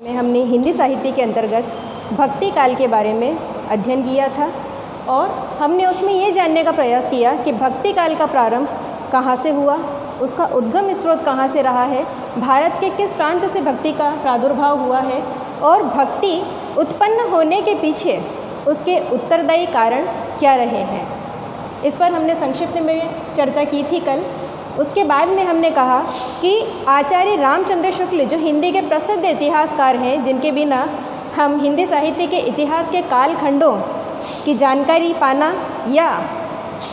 में हमने हिंदी साहित्य के अंतर्गत भक्ति काल के बारे में अध्ययन किया था और हमने उसमें ये जानने का प्रयास किया कि भक्ति काल का प्रारंभ कहाँ से हुआ, उसका उद्गम स्रोत कहाँ से रहा है, भारत के किस प्रांत से भक्ति का प्रादुर्भाव हुआ है और भक्ति उत्पन्न होने के पीछे उसके उत्तरदायी कारण क्या रहे हैं। इस पर हमने संक्षिप्त में चर्चा की थी कल। उसके बाद में हमने कहा कि आचार्य रामचंद्र शुक्ल जो हिंदी के प्रसिद्ध इतिहासकार हैं, जिनके बिना हम हिंदी साहित्य के इतिहास के कालखंडों की जानकारी पाना या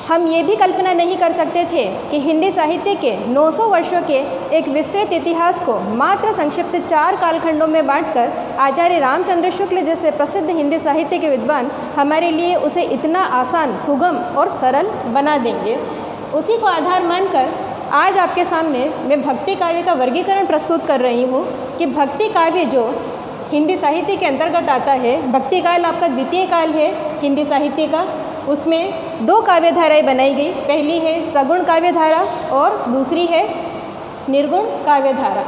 हम ये भी कल्पना नहीं कर सकते थे कि हिंदी साहित्य के 900 वर्षों के एक विस्तृत इतिहास को मात्र संक्षिप्त 4 कालखंडों में बांटकर आचार्य रामचंद्र शुक्ल जैसे प्रसिद्ध हिंदी साहित्य के विद्वान हमारे लिए उसे इतना आसान, सुगम और सरल बना देंगे। उसी को आधार मानकर आज आपके सामने मैं भक्ति काव्य का वर्गीकरण प्रस्तुत कर रही हूँ कि भक्ति काव्य जो हिंदी साहित्य के अंतर्गत आता है, भक्ति काल आपका द्वितीय काल है हिंदी साहित्य का। उसमें 2 काव्य धाराएँ बनाई गई। पहली है सगुण काव्य धारा और दूसरी है निर्गुण काव्य धारा।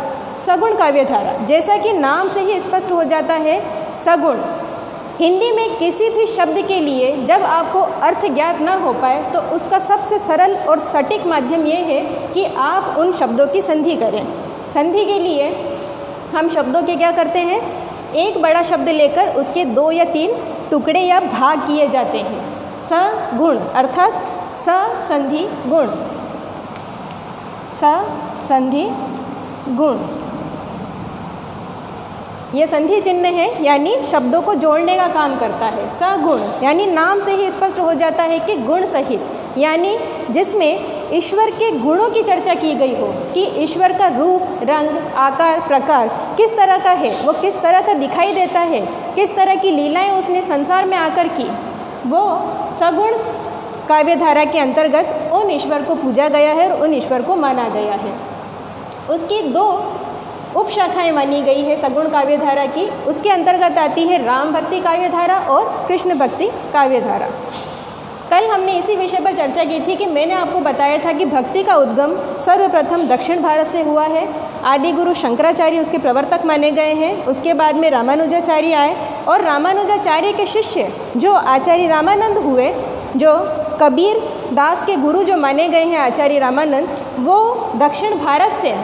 सगुण काव्य धारा जैसा कि नाम से ही स्पष्ट हो जाता है, सगुण हिंदी में किसी भी शब्द के लिए जब आपको अर्थ ज्ञात न हो पाए तो उसका सबसे सरल और सटीक माध्यम ये है कि आप उन शब्दों की संधि करें। संधि के लिए हम शब्दों के क्या करते हैं, एक बड़ा शब्द लेकर उसके 2 या 3 टुकड़े या भाग किए जाते हैं। सगुण अर्थात स संधि गुण, स संधि गुण, ये संधि चिन्ह है यानी शब्दों को जोड़ने का काम करता है। सगुण यानी नाम से ही स्पष्ट हो जाता है कि गुण सहित, यानी जिसमें ईश्वर के गुणों की चर्चा की गई हो कि ईश्वर का रूप, रंग, आकार, प्रकार किस तरह का है, वो किस तरह का दिखाई देता है, किस तरह की लीलाएं उसने संसार में आकर की, वो सगुण काव्य धारा के अंतर्गत उन ईश्वर को पूजा गया है और उन ईश्वर को माना गया है। उसकी 2 उपशाखाएं मानी गई है सगुण काव्य धारा की। उसके अंतर्गत आती है राम भक्ति काव्य धारा और कृष्ण भक्ति काव्य धारा। कल हमने इसी विषय पर चर्चा की थी कि मैंने आपको बताया था कि भक्ति का उद्गम सर्वप्रथम दक्षिण भारत से हुआ है। आदि गुरु शंकराचार्य उसके प्रवर्तक माने गए हैं। उसके बाद में रामानुजाचार्य आए और रामानुजाचार्य के शिष्य जो आचार्य रामानंद हुए, जो कबीर दास के गुरु जो माने गए हैं आचार्य रामानंद, वो दक्षिण भारत से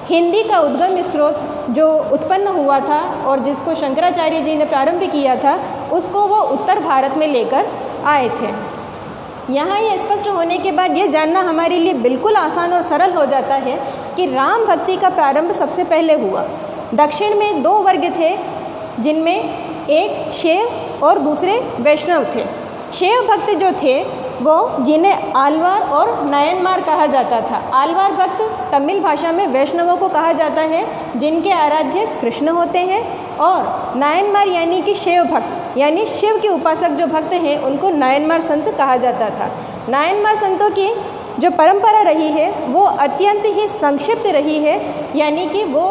हिंदी का उद्गम स्रोत जो उत्पन्न हुआ था और जिसको शंकराचार्य जी ने प्रारंभ किया था, उसको वो उत्तर भारत में लेकर आए थे। यहाँ ये स्पष्ट होने के बाद ये जानना हमारे लिए बिल्कुल आसान और सरल हो जाता है कि राम भक्ति का प्रारंभ सबसे पहले हुआ। दक्षिण में 2 वर्ग थे, जिनमें एक शैव और दूसरे वैष्णव थे। शैव भक्त जो थे वो जिन्हें आलवार और नायनमार कहा जाता था। आलवार भक्त तमिल भाषा में वैष्णवों को कहा जाता है जिनके आराध्य कृष्ण होते हैं, और नायनमार यानी कि शैव भक्त यानी शिव के उपासक जो भक्त हैं उनको नायनमार संत कहा जाता था। नायनमार संतों की जो परंपरा रही है वो अत्यंत ही संक्षिप्त रही है, यानी कि वो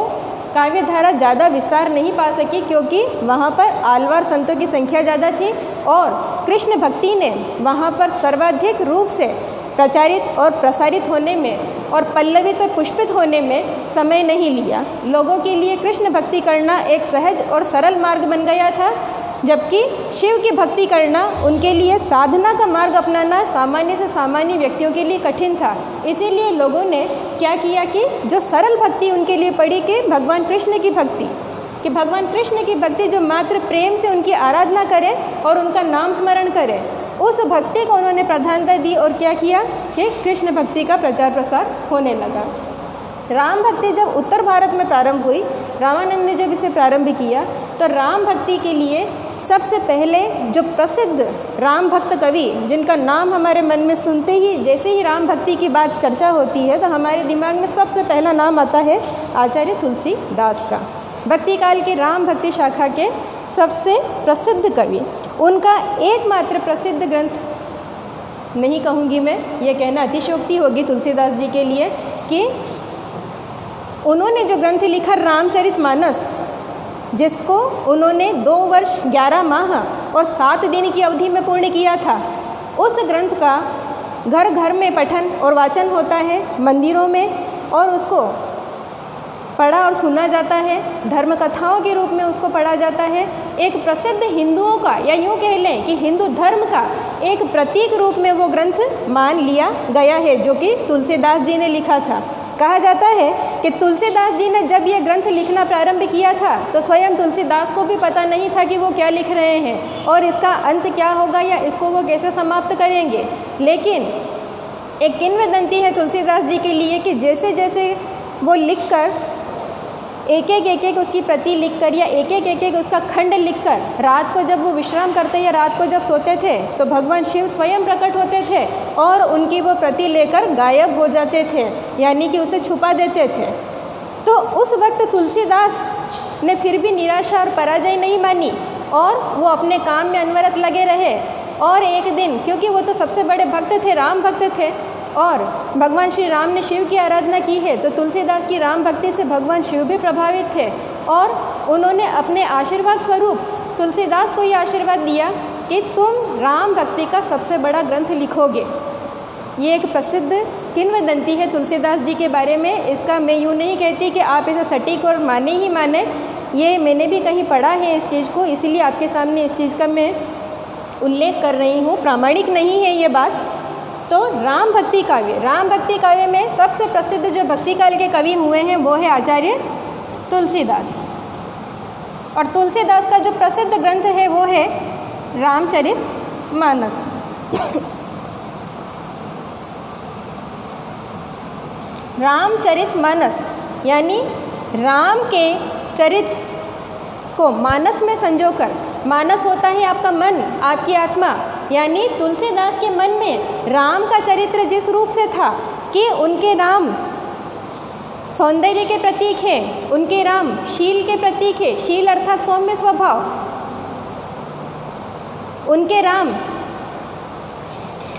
काव्य धारा ज़्यादा विस्तार नहीं पा सकी क्योंकि वहाँ पर आलवार संतों की संख्या ज़्यादा थी और कृष्ण भक्ति ने वहाँ पर सर्वाधिक रूप से प्रचारित और प्रसारित होने में और पल्लवित और पुष्पित होने में समय नहीं लिया। लोगों के लिए कृष्ण भक्ति करना एक सहज और सरल मार्ग बन गया था, जबकि शिव की भक्ति करना उनके लिए साधना का मार्ग अपनाना सामान्य से सामान्य व्यक्तियों के लिए कठिन था। इसीलिए लोगों ने क्या किया कि जो सरल भक्ति उनके लिए पड़ी कि भगवान कृष्ण की भक्ति, कि भगवान कृष्ण की भक्ति जो मात्र प्रेम से उनकी आराधना करें और उनका नाम स्मरण करें, उस भक्ति को उन्होंने प्रधानता दी और क्या किया कि कृष्ण भक्ति का प्रचार प्रसार होने लगा। राम भक्ति जब उत्तर भारत में प्रारंभ हुई, रामानंद ने जब इसे प्रारंभ किया, तो राम भक्ति के लिए सबसे पहले जो प्रसिद्ध राम भक्त कवि जिनका नाम हमारे मन में सुनते ही जैसे ही राम भक्ति की बात चर्चा होती है तो हमारे दिमाग में सबसे पहला नाम आता है आचार्य तुलसीदास का। भक्ति काल के राम भक्ति शाखा के सबसे प्रसिद्ध कवि। उनका एकमात्र प्रसिद्ध ग्रंथ नहीं कहूँगी मैं, ये कहना अतिशयोक्ति होगी तुलसीदास जी के लिए, कि उन्होंने जो ग्रंथ लिखा रामचरितमानस, जिसको उन्होंने 2 वर्ष 11 माह और 7 दिन की अवधि में पूर्ण किया था, उस ग्रंथ का घर घर में पठन और वाचन होता है मंदिरों में, और उसको पढ़ा और सुना जाता है, धर्म कथाओं के रूप में उसको पढ़ा जाता है। एक प्रसिद्ध हिंदुओं का, या यूँ कह लें कि हिंदू धर्म का एक प्रतीक रूप में वो ग्रंथ मान लिया गया है, जो कि तुलसीदास जी ने लिखा था। कहा जाता है कि तुलसीदास जी ने जब ये ग्रंथ लिखना प्रारंभ किया था तो स्वयं तुलसीदास को भी पता नहीं था कि वो क्या लिख रहे हैं और इसका अंत क्या होगा या इसको वो कैसे समाप्त करेंगे। लेकिन एक किंवदंती है तुलसीदास जी के लिए कि जैसे जैसे वो लिखकर एक एक उसकी प्रति लिखकर या एक एक उसका खंड लिखकर रात को जब वो विश्राम करते या रात को जब सोते थे तो भगवान शिव स्वयं प्रकट होते थे और उनकी वो प्रति लेकर गायब हो जाते थे, यानी कि उसे छुपा देते थे। तो उस वक्त तुलसीदास ने फिर भी निराशा और पराजय नहीं मानी और वो अपने काम में अनवरत लगे रहे। और एक दिन, क्योंकि वो तो सबसे बड़े भक्त थे, राम भक्त थे, और भगवान श्री राम ने शिव की आराधना की है, तो तुलसीदास की राम भक्ति से भगवान शिव भी प्रभावित थे और उन्होंने अपने आशीर्वाद स्वरूप तुलसीदास को ये आशीर्वाद दिया कि तुम राम भक्ति का सबसे बड़ा ग्रंथ लिखोगे। ये एक प्रसिद्ध किंवदंती है तुलसीदास जी के बारे में। इसका मैं यूँ नहीं कहती कि आप इसे सटीक और माने ही माने, ये मैंने भी कहीं पढ़ा है इस चीज़ को, इसलिए आपके सामने इस चीज़ का मैं उल्लेख कर रही हूँ, प्रामाणिक नहीं है ये बात। तो राम भक्ति काव्य में सबसे प्रसिद्ध जो भक्ति काल के कवि हुए हैं वो है आचार्य तुलसीदास। और तुलसीदास का जो प्रसिद्ध ग्रंथ है वो है रामचरितमानस। रामचरितमानस यानी राम के चरित्र को मानस में संजोकर, मानस होता है आपका मन, आपकी आत्मा, यानी तुलसीदास के मन में राम का चरित्र जिस रूप से था कि उनके राम सौंदर्य के प्रतीक है, उनके राम शील के प्रतीक है, शील अर्थात सौम्य स्वभाव, उनके राम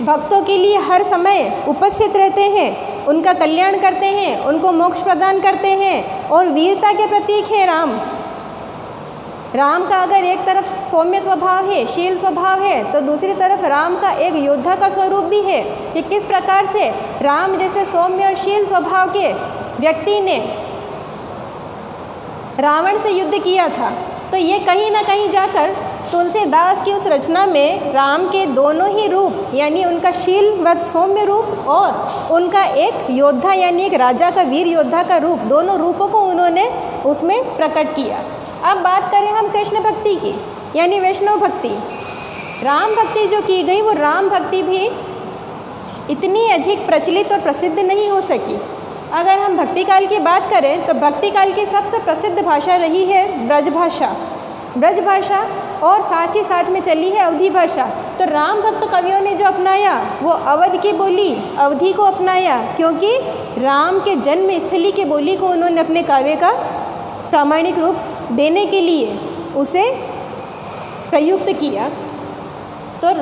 भक्तों के लिए हर समय उपस्थित रहते हैं, उनका कल्याण करते हैं, उनको मोक्ष प्रदान करते हैं और वीरता के प्रतीक है राम। राम का अगर एक तरफ सौम्य स्वभाव है, शील स्वभाव है, तो दूसरी तरफ राम का एक योद्धा का स्वरूप भी है कि किस प्रकार से राम जैसे सौम्य और शील स्वभाव के व्यक्ति ने रावण से युद्ध किया था। तो ये कहीं ना कहीं जाकर तुलसीदास की उस रचना में राम के दोनों ही रूप, यानी उनका शीलवत सौम्य रूप और उनका एक योद्धा यानी एक राजा का वीर योद्धा का रूप, दोनों रूपों को उन्होंने उसमें प्रकट किया। अब बात करें हम कृष्ण भक्ति की, यानी वैष्णव भक्ति। राम भक्ति जो की गई वो राम भक्ति भी इतनी अधिक प्रचलित और प्रसिद्ध नहीं हो सकी। अगर हम भक्ति काल की बात करें तो भक्ति काल की सबसे प्रसिद्ध भाषा रही है ब्रज भाषा और साथ ही साथ में चली है अवधी भाषा। तो राम भक्त कवियों ने जो अपनाया वो अवध की बोली, अवधी को अपनाया, क्योंकि राम के जन्म स्थली की बोली को उन्होंने अपने काव्य का प्रामाणिक रूप देने के लिए उसे प्रयुक्त किया। तो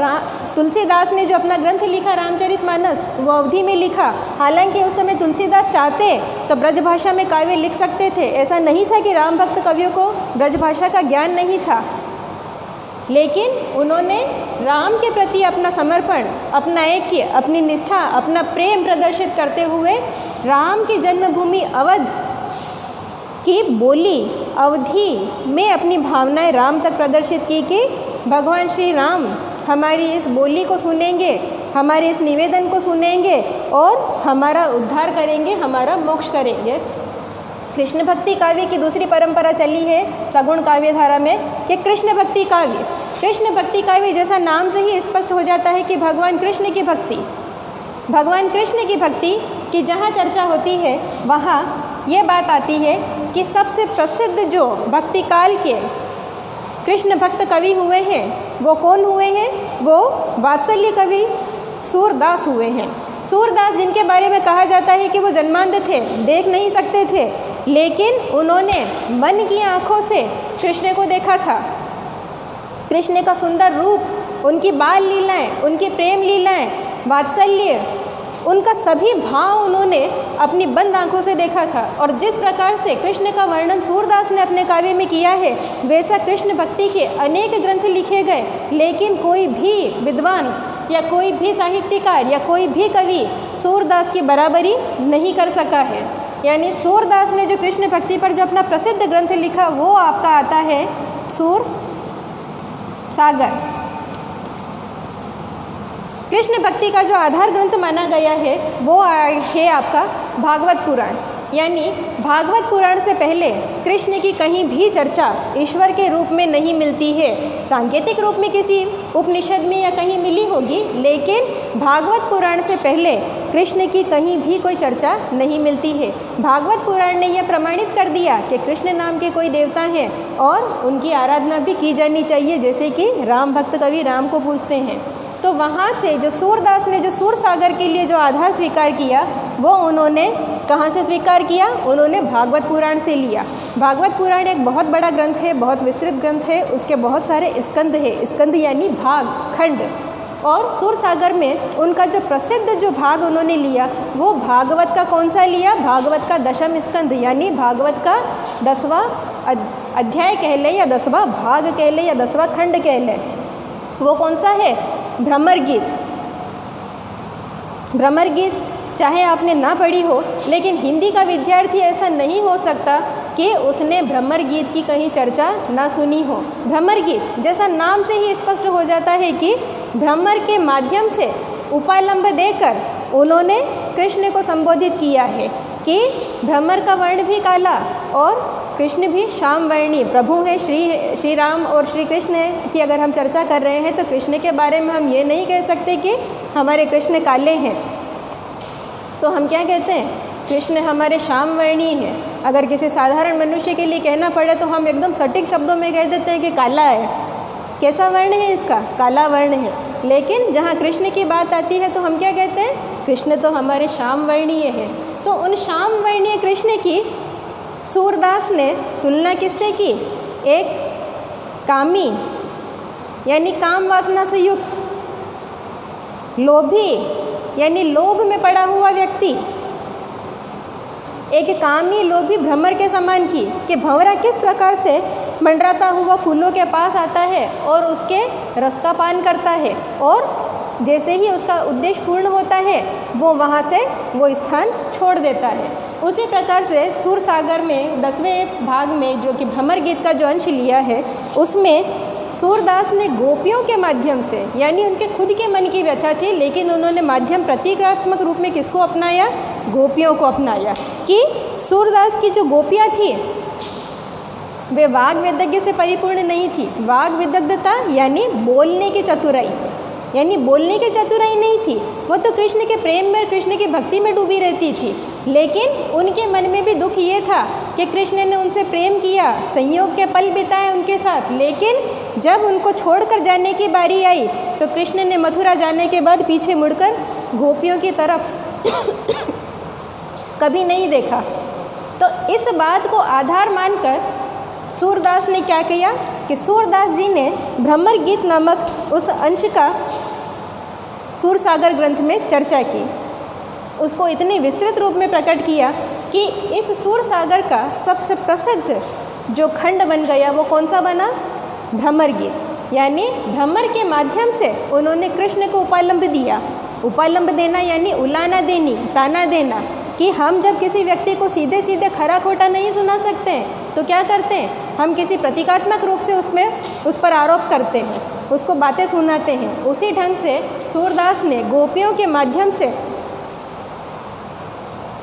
तुलसीदास ने जो अपना ग्रंथ लिखा रामचरितमानस वो अवधी में लिखा। हालांकि उस समय तुलसीदास चाहते तो ब्रजभाषा में काव्य लिख सकते थे, ऐसा नहीं था कि राम भक्त कवियों को ब्रजभाषा का ज्ञान नहीं था, लेकिन उन्होंने राम के प्रति अपना समर्पण, अपना ऐक्य, अपनी निष्ठा, अपना प्रेम प्रदर्शित करते हुए राम की जन्मभूमि अवध की बोली अवधी में अपनी भावनाएं राम तक प्रदर्शित की कि भगवान श्री राम हमारी इस बोली को सुनेंगे, हमारे इस निवेदन को सुनेंगे और हमारा उद्धार करेंगे, हमारा मोक्ष करेंगे। कृष्ण भक्ति काव्य की दूसरी परंपरा चली है सगुण काव्य धारा में कि कृष्ण भक्ति काव्य जैसा नाम से ही स्पष्ट हो जाता है कि भगवान कृष्ण की भक्ति की जहाँ चर्चा होती है वहाँ ये बात आती है कि सबसे प्रसिद्ध जो भक्ति काल के कृष्ण भक्त कवि हुए हैं वो कौन हुए हैं? वो वात्सल्य कवि सूरदास हुए हैं। सूरदास जिनके बारे में कहा जाता है कि वो जन्मांध थे, देख नहीं सकते थे, लेकिन उन्होंने मन की आँखों से कृष्ण को देखा था। कृष्ण का सुंदर रूप, उनकी बाल लीलाएँ, उनकी प्रेम लीलाएँ, वात्सल्य, उनका सभी भाव उन्होंने अपनी बंद आंखों से देखा था। और जिस प्रकार से कृष्ण का वर्णन सूरदास ने अपने काव्य में किया है वैसा कृष्ण भक्ति के अनेक ग्रंथ लिखे गए, लेकिन कोई भी विद्वान या कोई भी साहित्यकार या कोई भी कवि सूरदास की बराबरी नहीं कर सका है। यानी सूरदास ने जो कृष्ण भक्ति पर जो अपना प्रसिद्ध ग्रंथ लिखा वो आपका आता है सूर सागर। कृष्ण भक्ति का जो आधार ग्रंथ माना गया है वो है आपका भागवत पुराण। यानी भागवत पुराण से पहले कृष्ण की कहीं भी चर्चा ईश्वर के रूप में नहीं मिलती है। सांकेतिक रूप में किसी उपनिषद में या कहीं मिली होगी, लेकिन भागवत पुराण से पहले कृष्ण की कहीं भी कोई चर्चा नहीं मिलती है। भागवत पुराण ने यह प्रमाणित कर दिया कि कृष्ण नाम के कोई देवता हैं और उनकी आराधना भी की जानी चाहिए, जैसे कि राम भक्त कवि राम को पूजते हैं। तो वहाँ से जो सूरदास ने जो सूर सागर के लिए जो आधार स्वीकार किया वो उन्होंने कहाँ से स्वीकार किया? उन्होंने भागवत पुराण से लिया। भागवत पुराण एक बहुत बड़ा ग्रंथ है, बहुत विस्तृत ग्रंथ है, उसके बहुत सारे स्कंद है। स्कंद यानी भाग, खंड। और सूर सागर में उनका जो प्रसिद्ध जो भाग उन्होंने लिया वो भागवत का कौन सा लिया? भागवत का दशम स्कंद, यानी भागवत का 10वां अध्याय कह लें या 10वां भाग कह लें या 10वां खंड कह लें। वो कौन सा है? भ्रमर गीत। भ्रमर गीत चाहे आपने ना पढ़ी हो, लेकिन हिंदी का विद्यार्थी ऐसा नहीं हो सकता कि उसने भ्रमर गीत की कहीं चर्चा ना सुनी हो। भ्रमर गीत जैसा नाम से ही स्पष्ट हो जाता है कि भ्रमर के माध्यम से उपालंब देकर उन्होंने कृष्ण को संबोधित किया है कि भ्रमर का वर्ण भी काला और कृष्ण भी श्याम वर्णी प्रभु हैं। श्री राम और श्री कृष्ण की अगर हम चर्चा कर रहे हैं तो कृष्ण के बारे में हम ये नहीं कह सकते कि हमारे कृष्ण काले हैं, तो हम क्या कहते हैं? कृष्ण हमारे श्याम वर्णी हैं। अगर किसी साधारण मनुष्य के लिए कहना पड़े तो हम एकदम सटीक शब्दों में कह देते हैं कि काला है। कैसा वर्ण है इसका? काला वर्ण है। लेकिन जहाँ कृष्ण की बात आती है तो हम क्या कहते हैं? कृष्ण तो हमारे श्याम वर्णीय हैं। तो उन श्याम वर्णीय कृष्ण की सूरदास ने तुलना किससे की? एक कामी यानी काम वासना से युक्त, लोभी यानी लोभ में पड़ा हुआ व्यक्ति, एक कामी लोभी भ्रमर के समान की कि भंवरा किस प्रकार से मंडराता हुआ फूलों के पास आता है और उसके रस का पान करता है, और जैसे ही उसका उद्देश्य पूर्ण होता है वो वहाँ से वो स्थान छोड़ देता है। उसी प्रकार से सूर सागर में 10वें भाग में जो कि भ्रमर गीत का जो अंश लिया है उसमें सूरदास ने गोपियों के माध्यम से, यानी उनके खुद के मन की व्यथा थी, लेकिन उन्होंने माध्यम प्रतीकात्मक रूप में किसको अपनाया? गोपियों को अपनाया। कि सूरदास की जो गोपियाँ थी वे वाग वेदज्ञ से परिपूर्ण नहीं थी। वाग विदग्धता यानी बोलने की चतुराई, यानी बोलने की चतुराई नहीं थी। वो तो कृष्ण के प्रेम में, कृष्ण की भक्ति में डूबी रहती थी, लेकिन उनके मन में भी दुख ये था कि कृष्ण ने उनसे प्रेम किया, संयोग के पल बिताए उनके साथ, लेकिन जब उनको छोड़कर जाने की बारी आई तो कृष्ण ने मथुरा जाने के बाद पीछे मुड़कर गोपियों की तरफ कभी नहीं देखा। तो इस बात को आधार मानकर सूरदास ने क्या किया कि सूरदास जी ने भ्रमर गीत नामक उस अंश का सूर सागर ग्रंथ में चर्चा की, उसको इतने विस्तृत रूप में प्रकट किया कि इस सूर सागर का सबसे प्रसिद्ध जो खंड बन गया वो कौन सा बना? भ्रमर गीत। यानी भ्रमर के माध्यम से उन्होंने कृष्ण को उपालंब दिया। उपालंब देना यानी उलाना देनी, ताना देना, कि हम जब किसी व्यक्ति को सीधे सीधे खरा खोटा नहीं सुना सकते हैं तो क्या करते हैं? हम किसी प्रतीकात्मक रूप से उस पर आरोप करते हैं, उसको बातें सुनाते हैं। उसी ढंग से सूरदास ने गोपियों के माध्यम से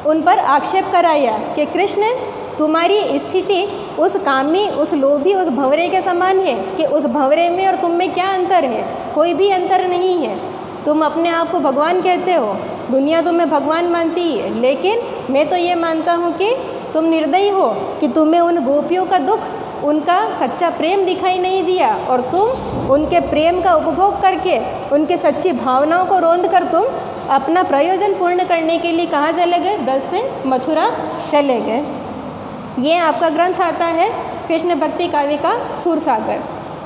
उन पर आक्षेप कराया कि कृष्ण तुम्हारी स्थिति उस कामी, उस लोभी, उस भंवरे के समान है कि उस भंवरे में और तुम में क्या अंतर है? कोई भी अंतर नहीं है। तुम अपने आप को भगवान कहते हो, दुनिया तुम्हें भगवान मानती है, लेकिन मैं तो ये मानता हूँ कि तुम निर्दयी हो कि तुम्हें उन गोपियों का दुख, उनका सच्चा प्रेम दिखाई नहीं दिया और तुम उनके प्रेम का उपभोग करके, उनके सच्ची भावनाओं को रौंद कर तुम अपना प्रयोजन पूर्ण करने के लिए कहाँ चले गए? ब्रज से मथुरा चले गए। ये आपका ग्रंथ आता है कृष्ण भक्ति काव्य का सूर सागर।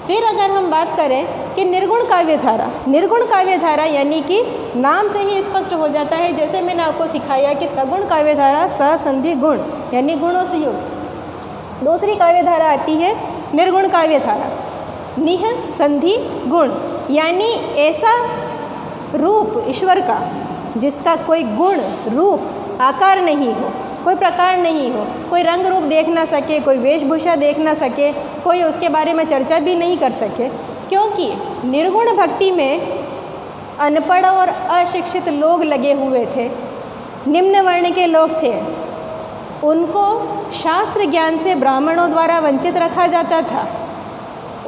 फिर अगर हम बात करें कि निर्गुण काव्य धारा, निर्गुण काव्य धारा यानी कि नाम से ही स्पष्ट हो जाता है, जैसे मैंने आपको सिखाया कि सगुण काव्य धारा ससंधि गुण यानी गुणों से युक्त। दूसरी काव्य धारा आती है निर्गुण काव्य धारा, निह संधि गुण, यानी ऐसा रूप ईश्वर का जिसका कोई गुण, रूप, आकार नहीं हो, कोई प्रकार नहीं हो, कोई रंग रूप देख ना सके, कोई वेशभूषा देख ना सके, कोई उसके बारे में चर्चा भी नहीं कर सके, क्योंकि निर्गुण भक्ति में अनपढ़ और अशिक्षित लोग लगे हुए थे, निम्न वर्ण के लोग थे। उनको शास्त्र ज्ञान से ब्राह्मणों द्वारा वंचित रखा जाता था,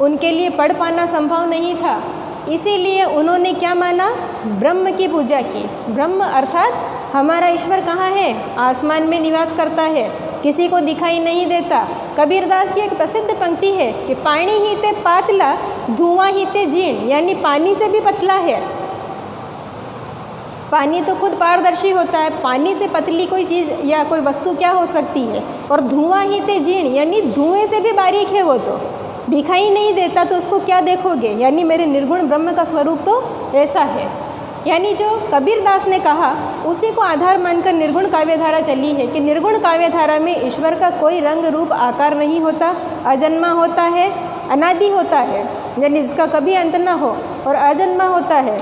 उनके लिए पढ़ पाना संभव नहीं था। इसीलिए उन्होंने क्या माना? ब्रह्म की पूजा की। ब्रह्म अर्थात हमारा ईश्वर कहाँ है? आसमान में निवास करता है, किसी को दिखाई नहीं देता। कबीरदास की एक प्रसिद्ध पंक्ति है कि पानी ही ते पातला, धुआं ही ते जीर्ण, यानी पानी से भी पतला है। पानी तो खुद पारदर्शी होता है, पानी से पतली कोई चीज़ या कोई वस्तु क्या हो सकती है? और धुआं ही ते जीर्ण, यानी धुएं से भी बारीक है, वो तो दिखाई नहीं देता, तो उसको क्या देखोगे? यानी मेरे निर्गुण ब्रह्म का स्वरूप तो ऐसा है। यानी जो कबीरदास ने कहा उसी को आधार मानकर निर्गुण काव्यधारा चली है कि निर्गुण काव्यधारा में ईश्वर का कोई रंग रूप आकार नहीं होता, अजन्मा होता है, अनादि होता है, यानी जिसका कभी अंत ना हो, और अजन्मा होता है।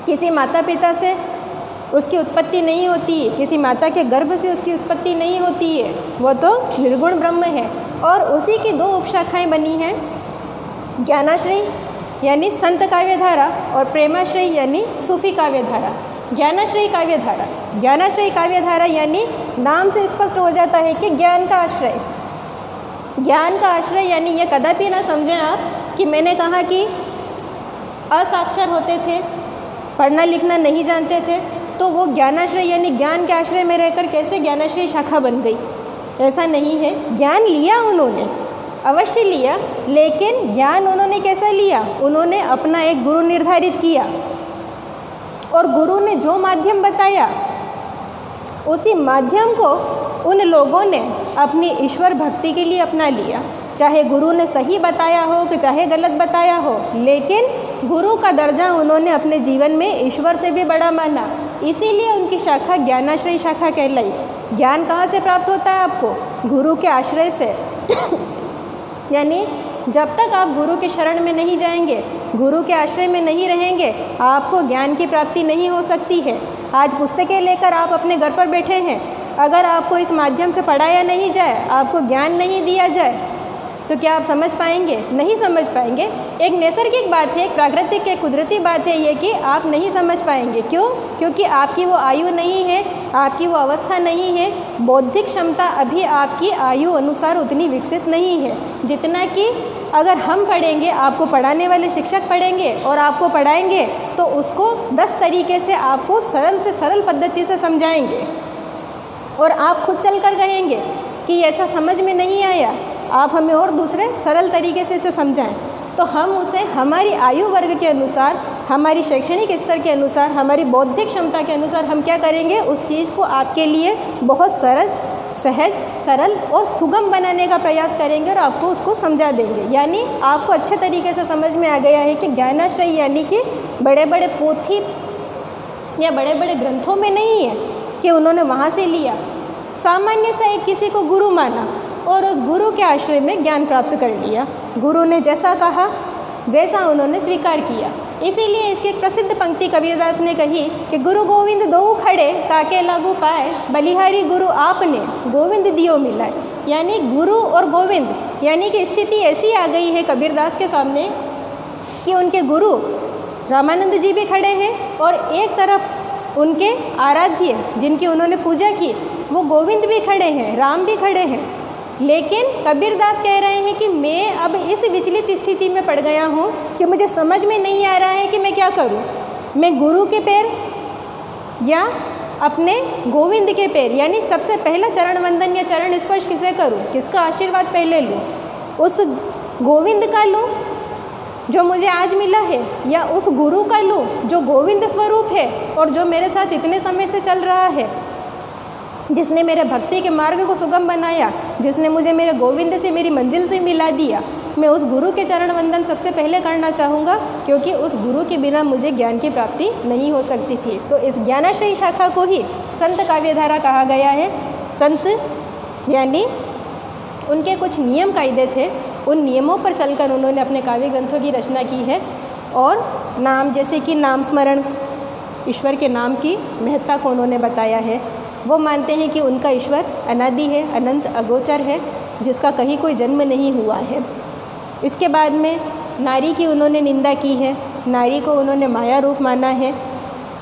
किसी माता पिता से उसकी उत्पत्ति नहीं होती है, किसी माता के गर्भ से उसकी उत्पत्ति नहीं होती है, वो तो निर्गुण ब्रह्म है। और उसी की दो उपशाखाएं बनी हैं, ज्ञानाश्रय यानी संत काव्यधारा और प्रेमाश्रय यानी सूफी काव्यधारा। ज्ञानाश्रय काव्यधारा, ज्ञानाश्रय काव्यधारा यानी नाम से स्पष्ट हो जाता है कि ज्ञान का आश्रय। ज्ञान का आश्रय यानी ये कदापि ना समझें आप कि मैंने कहा कि असाक्षर होते थे, पढ़ना लिखना नहीं जानते थे, तो वो ज्ञानाश्रय यानी ज्ञान के आश्रय में रहकर कैसे ज्ञानाश्रय शाखा बन गई। ऐसा नहीं है, ज्ञान लिया उन्होंने, अवश्य लिया, लेकिन ज्ञान उन्होंने कैसा लिया? उन्होंने अपना एक गुरु निर्धारित किया और गुरु ने जो माध्यम बताया उसी माध्यम को उन लोगों ने अपनी ईश्वर भक्ति के लिए अपना लिया। चाहे गुरु ने सही बताया हो कि चाहे गलत बताया हो, लेकिन गुरु का दर्जा उन्होंने अपने जीवन में ईश्वर से भी बड़ा माना। इसीलिए उनकी शाखा ज्ञानाश्रय शाखा कहलाई। ज्ञान कहाँ से प्राप्त होता है आपको? गुरु के आश्रय से। यानी जब तक आप गुरु के शरण में नहीं जाएंगे, गुरु के आश्रय में नहीं रहेंगे, आपको ज्ञान की प्राप्ति नहीं हो सकती है। आज पुस्तकें लेकर आप अपने घर पर बैठे हैं, अगर आपको इस माध्यम से पढ़ाया नहीं जाए, आपको ज्ञान नहीं दिया जाए, तो क्या आप समझ पाएंगे? नहीं समझ पाएंगे। एक नैसर्गिक बात है, एक प्राकृतिक एक कुदरती बात है ये कि आप नहीं समझ पाएंगे। क्यों? क्योंकि आपकी वो आयु नहीं है, आपकी वो अवस्था नहीं है, बौद्धिक क्षमता अभी आपकी आयु अनुसार उतनी विकसित नहीं है जितना कि अगर हम पढ़ेंगे, आपको पढ़ाने वाले शिक्षक पढ़ेंगे और आपको पढ़ाएंगे तो उसको 10 तरीके से आपको सरल से सरल पद्धति से समझाएंगे और आप खुद चल कर कहेंगे कि ऐसा समझ में नहीं आया, आप हमें और दूसरे सरल तरीके से इसे समझाएं। तो हम उसे हमारी आयु वर्ग के अनुसार, हमारी शैक्षणिक स्तर के अनुसार, हमारी बौद्धिक क्षमता के अनुसार हम क्या करेंगे? उस चीज़ को आपके लिए बहुत सहज, सरल और सुगम बनाने का प्रयास करेंगे और आपको उसको समझा देंगे। यानी आपको अच्छे तरीके से समझ में आ गया है कि ज्ञानाश्रय यानी कि बड़े बड़े पोथी या बड़े बड़े ग्रंथों में नहीं है कि उन्होंने वहाँ से लिया। सामान्य सा एक किसी को गुरु माना और उस गुरु के आश्रय में ज्ञान प्राप्त कर लिया। गुरु ने जैसा कहा वैसा उन्होंने स्वीकार किया। इसीलिए इसकी एक प्रसिद्ध पंक्ति कबीरदास ने कही कि गुरु गोविंद दो खड़े काके लागू पाए, बलिहारी गुरु आपने गोविंद दियो मिलाए। यानी गुरु और गोविंद यानी कि स्थिति ऐसी आ गई है कबीरदास के सामने कि उनके गुरु रामानंद जी भी खड़े हैं और एक तरफ उनके आराध्य जिनकी उन्होंने पूजा की वो गोविंद भी खड़े हैं, राम भी खड़े हैं। लेकिन कबीरदास कह रहे हैं कि मैं अब इस विचलित स्थिति में पड़ गया हूँ कि मुझे समझ में नहीं आ रहा है कि मैं क्या करूँ। मैं गुरु के पैर या अपने गोविंद के पैर, यानी सबसे पहला चरण वंदन या चरण स्पर्श किसे करूँ, किसका आशीर्वाद पहले लूँ? उस गोविंद का लूँ जो मुझे आज मिला है, या उस गुरु का लूँ जो गोविंद स्वरूप है और जो मेरे साथ इतने समय से चल रहा है, जिसने मेरे भक्ति के मार्ग को सुगम बनाया, जिसने मुझे मेरे गोविंद से मेरी मंजिल से मिला दिया। मैं उस गुरु के चरण वंदन सबसे पहले करना चाहूँगा, क्योंकि उस गुरु के बिना मुझे ज्ञान की प्राप्ति नहीं हो सकती थी। तो इस ज्ञानाश्रयी शाखा को ही संत काव्यधारा कहा गया है। संत यानी उनके कुछ नियम कायदे थे, उन नियमों पर चलकर उन्होंने अपने काव्य ग्रंथों की रचना की है। और नाम, जैसे कि नाम स्मरण, ईश्वर के नाम की महत्ता को उन्होंने बताया है। वो मानते हैं कि उनका ईश्वर अनादि है, अनंत, अगोचर है, जिसका कहीं कोई जन्म नहीं हुआ है। इसके बाद में नारी की उन्होंने निंदा की है, नारी को उन्होंने माया रूप माना है,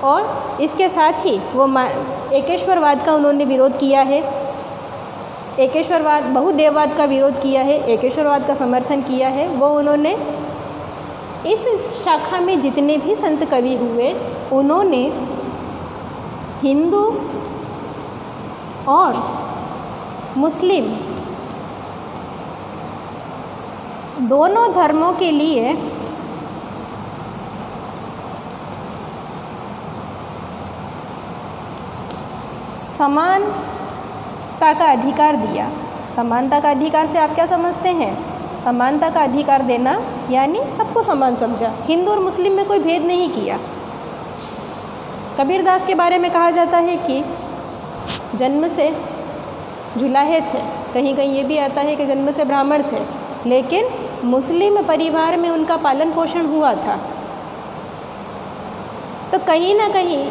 और इसके साथ ही वो एकेश्वरवाद का उन्होंने विरोध किया है। एकेश्वरवाद, बहुदेववाद का विरोध किया है, एकेश्वरवाद का समर्थन किया है। वो उन्होंने इस शाखा में जितने भी संत कवि हुए, उन्होंने हिंदू और मुस्लिम दोनों धर्मों के लिए समानता का अधिकार दिया। समानता का अधिकार से आप क्या समझते हैं? समानता का अधिकार देना यानी सबको समान समझा, हिंदू और मुस्लिम में कोई भेद नहीं किया। कबीरदास के बारे में कहा जाता है कि जन्म से जुलाहे थे, कहीं कहीं ये भी आता है कि जन्म से ब्राह्मण थे, लेकिन मुस्लिम परिवार में उनका पालन पोषण हुआ था। तो कहीं ना कहीं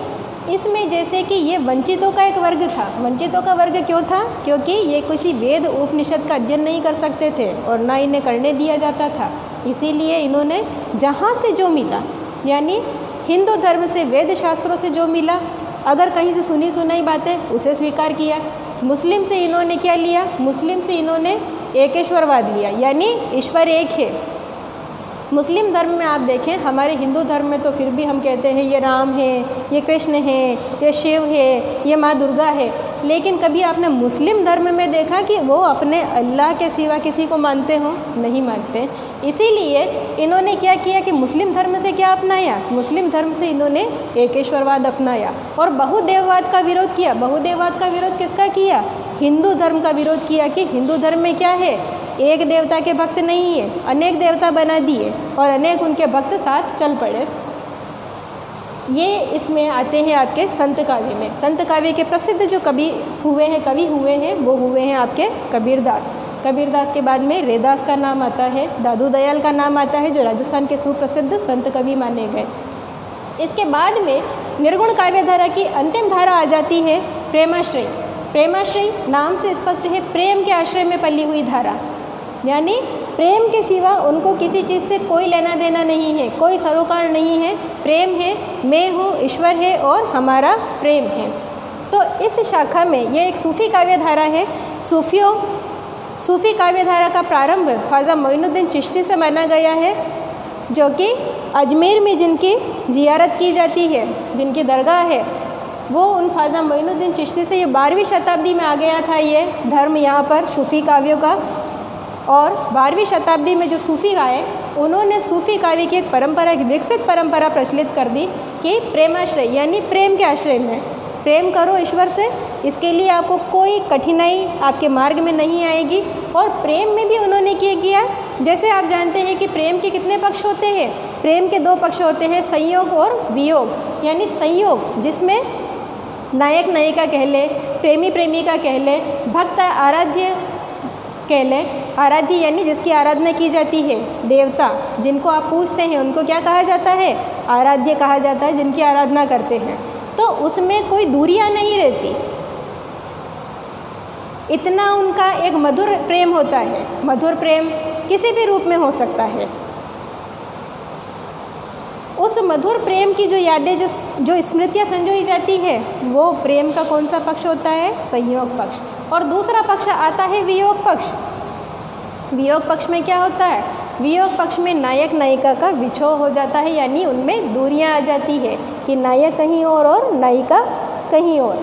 इसमें जैसे कि ये वंचितों का एक वर्ग था। वंचितों का वर्ग क्यों था? क्योंकि ये किसी वेद उपनिषद का अध्ययन नहीं कर सकते थे और ना इन्हें करने दिया जाता था। इसीलिए इन्होंने जहाँ से जो मिला, यानी हिंदू धर्म से, वेद शास्त्रों से जो मिला, अगर कहीं से सुनी सुनाई बातें, उसे स्वीकार किया। मुस्लिम से इन्होंने क्या लिया? मुस्लिम से इन्होंने एकेश्वरवाद लिया, यानी ईश्वर एक है। मुस्लिम धर्म में आप देखें, हमारे हिंदू धर्म में तो फिर भी हम कहते हैं ये राम है, ये कृष्ण है, ये शिव है, ये माँ दुर्गा है, लेकिन कभी आपने मुस्लिम धर्म में देखा कि वो अपने अल्लाह के सिवा किसी को मानते हों? नहीं मानते। इसीलिए इन्होंने क्या किया कि मुस्लिम धर्म से क्या अपनाया? मुस्लिम धर्म से इन्होंने एकेश्वरवाद अपनाया और बहुदेववाद का विरोध किया। बहुदेववाद का विरोध किसका किया? हिंदू धर्म का विरोध किया कि हिंदू धर्म में क्या है, एक देवता के भक्त नहीं है, अनेक देवता बना दिए और अनेक उनके भक्त साथ चल पड़े। ये इसमें आते हैं आपके संत काव्य में। संत काव्य के प्रसिद्ध जो कवि हुए हैं वो हुए हैं आपके कबीरदास। कबीरदास के बाद में रैदास का नाम आता है, दादू दयाल का नाम आता है, जो राजस्थान के सुप्रसिद्ध संत कवि माने गए। इसके बाद में निर्गुण काव्य धारा की अंतिम धारा आ जाती है प्रेमाश्रय। प्रेमाश्रय नाम से स्पष्ट है, प्रेम के आश्रय में पली हुई धारा, यानी प्रेम के सिवा उनको किसी चीज़ से कोई लेना देना नहीं है, कोई सरोकार नहीं है। प्रेम है, मैं हूँ, ईश्वर है और हमारा प्रेम है। तो इस शाखा में ये एक सूफ़ी काव्य धारा है। सूफ़ी काव्य धारा का प्रारंभ ख्वाजा मोइनुद्दीन चिश्ती से माना गया है, जो कि अजमेर में जिनकी जियारत की जाती है, जिनकी दरगाह है, वो उन ख्वाजा मोइनुद्दीन चिश्ती से ये 12वीं शताब्दी में आ गया था ये धर्म यहाँ पर सूफ़ी काव्यों का। और 12वीं शताब्दी में जो सूफ़ी आए, उन्होंने सूफ़ी काव्य की एक परंपरा, एक विकसित परंपरा प्रचलित कर दी कि प्रेमाश्रय यानी प्रेम के आश्रय में प्रेम करो ईश्वर से। इसके लिए आपको कोई कठिनाई आपके मार्ग में नहीं आएगी। और प्रेम में भी उन्होंने क्या किया, जैसे आप जानते हैं कि प्रेम के कितने पक्ष होते हैं? प्रेम के 2 पक्ष होते हैं, संयोग और वियोग। यानी संयोग जिसमें नायक नायिका कह ले, प्रेमी प्रेमिका कह ले, भक्त आराध्य कह ले। आराध्य यानी जिसकी आराधना की जाती है, देवता जिनको आप पूजते हैं उनको क्या कहा जाता है? आराध्य कहा जाता है, जिनकी आराधना करते हैं। तो उसमें कोई दूरियां नहीं रहती, इतना उनका एक मधुर प्रेम होता है। मधुर प्रेम किसी भी रूप में हो सकता है। उस मधुर प्रेम की जो यादें, जो स्मृतियाँ संजोई जाती है, वो प्रेम का कौन सा पक्ष होता है? संयोग पक्ष। और दूसरा पक्ष आता है वियोग पक्ष। वियोग पक्ष में क्या होता है? वियोग पक्ष में नायक नायिका का विछोह हो जाता है, यानी उनमें दूरियां आ जाती है कि नायक कहीं और नायिका कहीं और।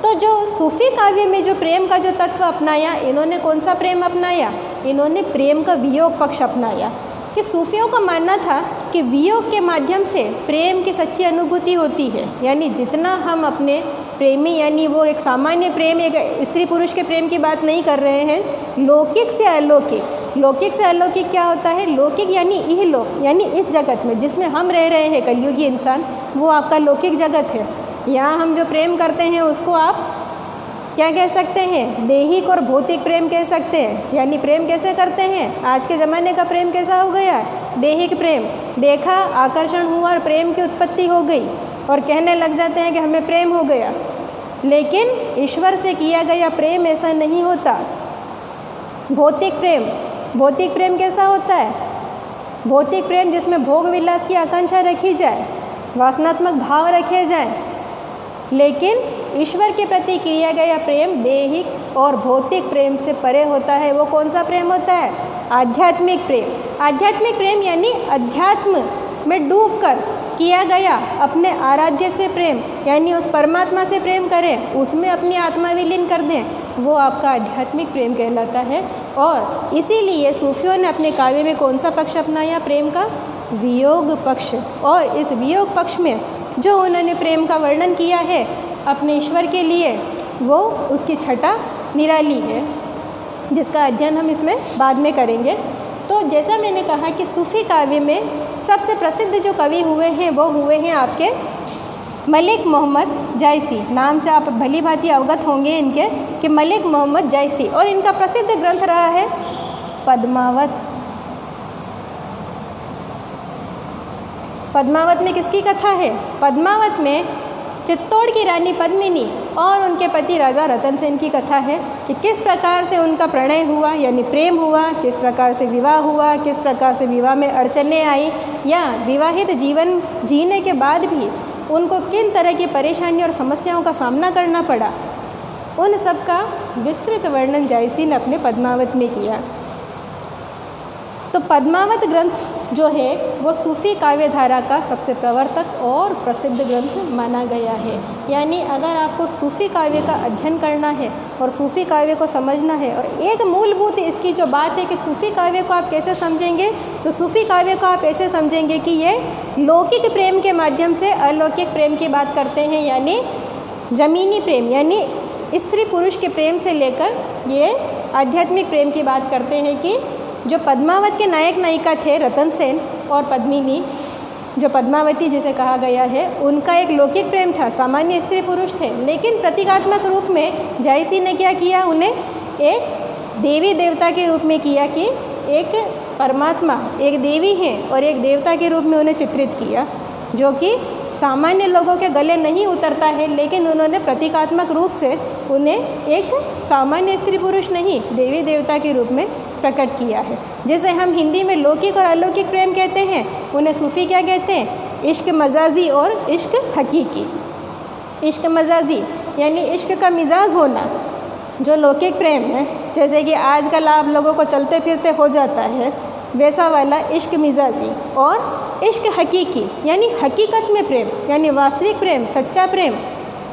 तो जो सूफी काव्य में जो प्रेम का जो तत्व अपनाया, इन्होंने कौन सा प्रेम अपनाया? इन्होंने प्रेम का वियोग पक्ष अपनाया। कि सूफियों का मानना था कि वियोग के माध्यम से प्रेम की सच्ची अनुभूति होती है। यानी जितना हम अपने प्रेमी, यानी वो एक सामान्य प्रेम, एक स्त्री पुरुष के प्रेम की बात नहीं कर रहे हैं, लौकिक से अलौकिक। लौकिक से अलौकिक क्या होता है? लौकिक यानी इहलोक, यानी इस जगत में जिसमें हम रह रहे हैं कलयुगी इंसान, वो आपका लौकिक जगत है। यहाँ हम जो प्रेम करते हैं उसको आप क्या कह सकते हैं? दैहिक और भौतिक प्रेम कह सकते हैं। यानी प्रेम कैसे करते हैं? आज के ज़माने का प्रेम कैसा हो गया? दैहिक प्रेम। देखा, आकर्षण हुआ और प्रेम की उत्पत्ति हो गई और कहने लग जाते हैं कि हमें प्रेम हो गया। लेकिन ईश्वर से किया गया प्रेम ऐसा नहीं होता। भौतिक प्रेम कैसा होता है? भौतिक प्रेम जिसमें भोग विलास की आकांक्षा रखी जाए, वासनात्मक भाव रखे जाएं, लेकिन ईश्वर के प्रति किया गया प्रेम दैहिक और भौतिक प्रेम से परे होता है। वो कौन सा प्रेम होता है? आध्यात्मिक प्रेम। आध्यात्मिक प्रेम यानी अध्यात्म में डूबकर किया गया अपने आराध्य से प्रेम, यानी उस परमात्मा से प्रेम करें, उसमें अपनी आत्मा विलीन कर दें, वो आपका आध्यात्मिक प्रेम कहलाता है। और इसीलिए सूफियों ने अपने काव्य में कौन सा पक्ष अपनाया प्रेम का? वियोग पक्ष। और इस वियोग पक्ष में जो उन्होंने प्रेम का वर्णन किया है अपने ईश्वर के लिए, वो उसकी छटा निराली है, जिसका अध्ययन हम इसमें बाद में करेंगे। तो जैसा मैंने कहा कि सूफी काव्य में सबसे प्रसिद्ध जो कवि हुए हैं वो हुए हैं आपके मलिक मोहम्मद जायसी। नाम से आप भली भांति अवगत होंगे इनके कि मलिक मोहम्मद जायसी। और इनका प्रसिद्ध ग्रंथ रहा है पद्मावत। पद्मावत में किसकी कथा है? पद्मावत में चित्तौड़ की रानी पद्मिनी और उनके पति राजा रतन सेन की कथा है कि किस प्रकार से उनका प्रणय हुआ, यानी प्रेम हुआ, किस प्रकार से विवाह हुआ, किस प्रकार से विवाह में अड़चनें आई, या विवाहित जीवन जीने के बाद भी उनको किन तरह की परेशानियों और समस्याओं का सामना करना पड़ा। उन सब का विस्तृत वर्णन जायसी ने अपने पद्मावत में किया। तो पद्मावत ग्रंथ जो है वो सूफी काव्य धारा का सबसे प्रवर्तक और प्रसिद्ध ग्रंथ माना गया है। यानी अगर आपको सूफी काव्य का अध्ययन करना है और सूफी काव्य को समझना है, और एक मूलभूत इसकी जो बात है कि सूफी काव्य को आप कैसे समझेंगे, तो सूफी काव्य को आप ऐसे समझेंगे कि ये लौकिक प्रेम के माध्यम से अलौकिक प्रेम की बात करते हैं, यानी जमीनी प्रेम, यानी स्त्री पुरुष के प्रेम से लेकर ये आध्यात्मिक प्रेम की बात करते हैं कि जो पद्मावत के नायक नायिका थे रतन सेन और पद्मिनी, जो पद्मावती जिसे कहा गया है, उनका एक लौकिक प्रेम था, सामान्य स्त्री पुरुष थे। लेकिन प्रतीकात्मक रूप में जायसी ने क्या किया, उन्हें एक देवी देवता के रूप में किया कि एक परमात्मा एक देवी है और एक देवता के रूप में उन्हें चित्रित किया, जो कि सामान्य लोगों के गले नहीं उतरता है। लेकिन उन्होंने प्रतीकात्मक रूप से उन्हें एक सामान्य स्त्री पुरुष नहीं, देवी देवता के रूप में प्रकट किया है। जैसे हम हिंदी में लौकिक और अलौकिक प्रेम कहते हैं, उन्हें सूफी क्या कहते हैं? इश्क मजाजी और इश्क हकीकी। इश्क मजाजी यानी इश्क का मिजाज होना, जो लौकिक प्रेम है, जैसे कि आजकल आप लोगों को चलते फिरते हो जाता है, वैसा वाला इश्क मिजाजी। और इश्क हकीकी यानी हकीकत में प्रेम, यानी वास्तविक प्रेम, सच्चा प्रेम,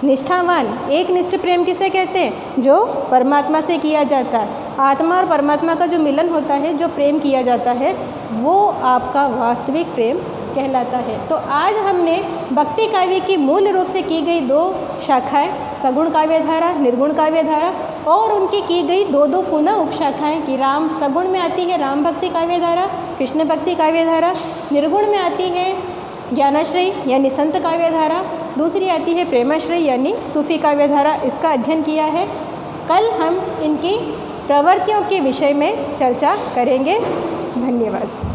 निष्ठावान एक निष्ठ प्रेम किसे कहते हैं? जो परमात्मा से किया जाता है। आत्मा और परमात्मा का जो मिलन होता है, जो प्रेम किया जाता है, वो आपका वास्तविक प्रेम कहलाता है। तो आज हमने भक्ति काव्य की मूल रूप से की गई दो शाखाएं, सगुण काव्य धारा, निर्गुण काव्य धारा, और उनकी की गई दो पुनः उपशाखाएं कि राम सगुण में आती है राम भक्ति काव्य धारा, कृष्ण भक्ति काव्य धारा, निर्गुण में आती है ज्ञानाश्रय यानी संत काव्य धारा, दूसरी आती है प्रेमाश्रय यानी सूफी काव्य धारा। इसका अध्ययन किया है। कल हम इनकी प्रवृत्तियों के विषय में चर्चा करेंगे। धन्यवाद।